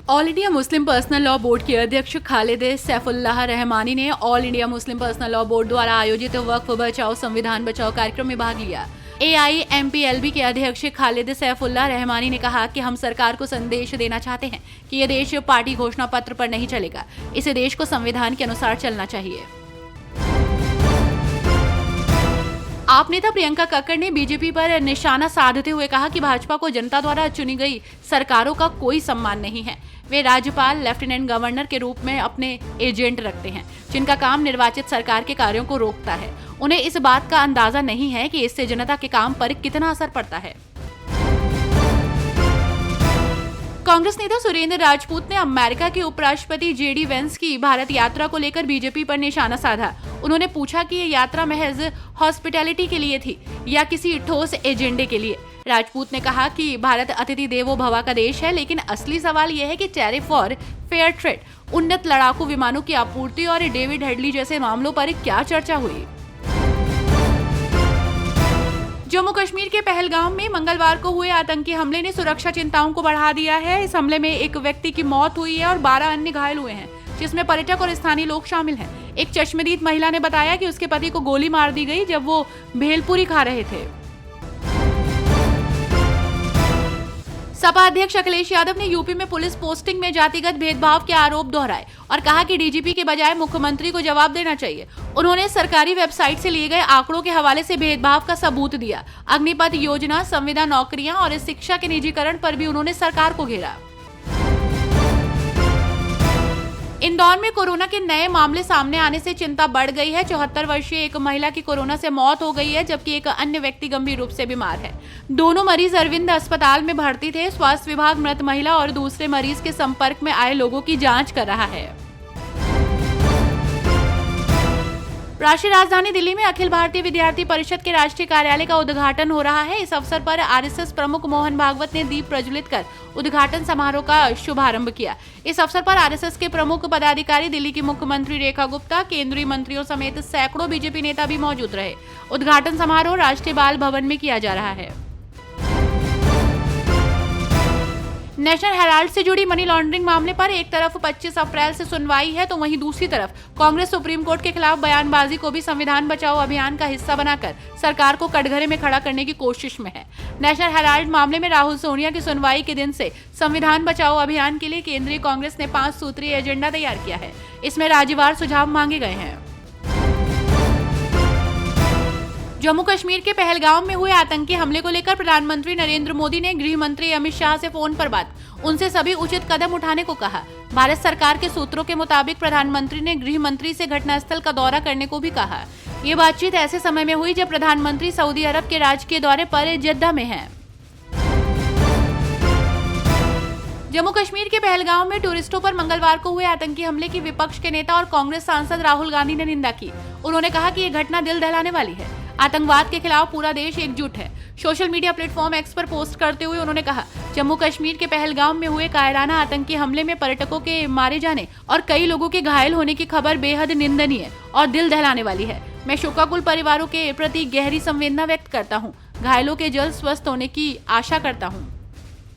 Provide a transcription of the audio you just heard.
All India Muslim personal law board के अध्यक्ष खालिद सैफुल्लाह रहमानी ने all India Muslim personal law board द्वारा आयोजित वक्फ बचाओ संविधान बचाओ कार्यक्रम में भाग लिया। AIMPLB के अध्यक्ष खालिद सैफुल्लाह रहमानी ने कहा कि हम सरकार को संदेश देना चाहते हैं कि यह देश पार्टी घोषणा पत्र पर नहीं चलेगा, इसे देश को संविधान के अनुसार चलना चाहिए। आप नेता प्रियंका कक्कड़ ने बीजेपी पर निशाना साधते हुए कहा कि भाजपा को जनता द्वारा चुनी गई सरकारों का कोई सम्मान नहीं है। वे राज्यपाल, लेफ्टिनेंट गवर्नर के रूप में अपने एजेंट रखते हैं, जिनका काम निर्वाचित सरकार के कार्यों को रोकता है। उन्हें इस बात का अंदाजा नहीं है कि इससे जनता के काम पर कितना असर पड़ता है। कांग्रेस नेता सुरेंद्र राजपूत ने अमेरिका के उपराष्ट्रपति JD वेंस की भारत यात्रा को लेकर बीजेपी पर निशाना साधा। उन्होंने पूछा कि ये यात्रा महज हॉस्पिटैलिटी के लिए थी या किसी ठोस एजेंडे के लिए। राजपूत ने कहा कि भारत अतिथि देवो भव का देश है, लेकिन असली सवाल यह है कि टैरिफ और फेयर ट्रेड, उन्नत लड़ाकू विमानों की आपूर्ति और डेविड हेडली जैसे मामलों पर क्या चर्चा हुई। जम्मू कश्मीर के पहलगाम में मंगलवार को हुए आतंकी हमले ने सुरक्षा चिंताओं को बढ़ा दिया है। इस हमले में एक व्यक्ति की मौत हुई है और 12 अन्य घायल हुए हैं, जिसमें पर्यटक और स्थानीय लोग शामिल हैं। एक चश्मदीद महिला ने बताया कि उसके पति को गोली मार दी गई जब वो भेलपुरी खा रहे थे। सपा अध्यक्ष अखिलेश यादव ने यूपी में पुलिस पोस्टिंग में जातिगत भेदभाव के आरोप दोहराए और कहा कि डीजीपी के बजाय मुख्यमंत्री को जवाब देना चाहिए। उन्होंने सरकारी वेबसाइट से लिए गए आंकड़ों के हवाले से भेदभाव का सबूत दिया। अग्निपथ योजना, संविदा नौकरियां और शिक्षा के निजीकरण पर भी उन्होंने सरकार को घेरा। इंदौर में कोरोना के नए मामले सामने आने से चिंता बढ़ गई है। 74 वर्षीय एक महिला की कोरोना से मौत हो गई है, जबकि एक अन्य व्यक्ति गंभीर रूप से बीमार है। दोनों मरीज अरविंद अस्पताल में भर्ती थे। स्वास्थ्य विभाग मृत महिला और दूसरे मरीज के संपर्क में आए लोगों की जांच कर रहा है। राष्ट्रीय राजधानी दिल्ली में अखिल भारतीय विद्यार्थी परिषद के राष्ट्रीय कार्यालय का उद्घाटन हो रहा है। इस अवसर पर RSS प्रमुख मोहन भागवत ने दीप प्रज्वलित कर उद्घाटन समारोह का शुभारंभ किया। इस अवसर पर RSS के प्रमुख पदाधिकारी, दिल्ली की मुख्यमंत्री रेखा गुप्ता, केंद्रीय मंत्रियों समेत सैकड़ों बीजेपी नेता भी मौजूद रहे। उद्घाटन समारोह राष्ट्रीय बाल भवन में किया जा रहा है। नेशनल हेराल्ड से जुड़ी मनी लॉन्ड्रिंग मामले पर एक तरफ 25 अप्रैल से सुनवाई है, तो वहीं दूसरी तरफ कांग्रेस सुप्रीम कोर्ट के खिलाफ बयानबाजी को भी संविधान बचाओ अभियान का हिस्सा बनाकर सरकार को कटघरे में खड़ा करने की कोशिश में है। नेशनल हेराल्ड मामले में राहुल सोनिया की सुनवाई के दिन से संविधान बचाओ अभियान के लिए केंद्रीय कांग्रेस ने 5 सूत्रीय एजेंडा तैयार किया है। इसमें राज्यवार सुझाव मांगे गए हैं। जम्मू कश्मीर के पहलगाम में हुए आतंकी हमले को लेकर प्रधानमंत्री नरेंद्र मोदी ने गृह मंत्री अमित शाह से फोन पर बात, उनसे सभी उचित कदम उठाने को कहा। भारत सरकार के सूत्रों के मुताबिक प्रधानमंत्री ने गृह मंत्री से घटनास्थल का दौरा करने को भी कहा। ये बातचीत ऐसे समय में हुई जब प्रधानमंत्री सऊदी अरब के राजकीय दौरे पर जद्दा में हैं। जम्मू कश्मीर के पहलगाम में टूरिस्टों पर मंगलवार को हुए आतंकी हमले की विपक्ष के नेता और कांग्रेस सांसद राहुल गांधी ने निंदा की। उन्होंने कहा कि ये घटना दिल दहलाने वाली है। आतंकवाद के खिलाफ पूरा देश एकजुट है। सोशल मीडिया प्लेटफॉर्म X पर पोस्ट करते हुए उन्होंने कहा, जम्मू कश्मीर के पहलगाम में हुए कायराना आतंकी हमले में पर्यटकों के मारे जाने और कई लोगों के घायल होने की खबर बेहद निंदनीय और दिल दहलाने वाली है। मैं शोकाकुल परिवारों के प्रति गहरी संवेदना व्यक्त करता हूँ। घायलों के जल्द स्वस्थ होने की आशा करता हूँ।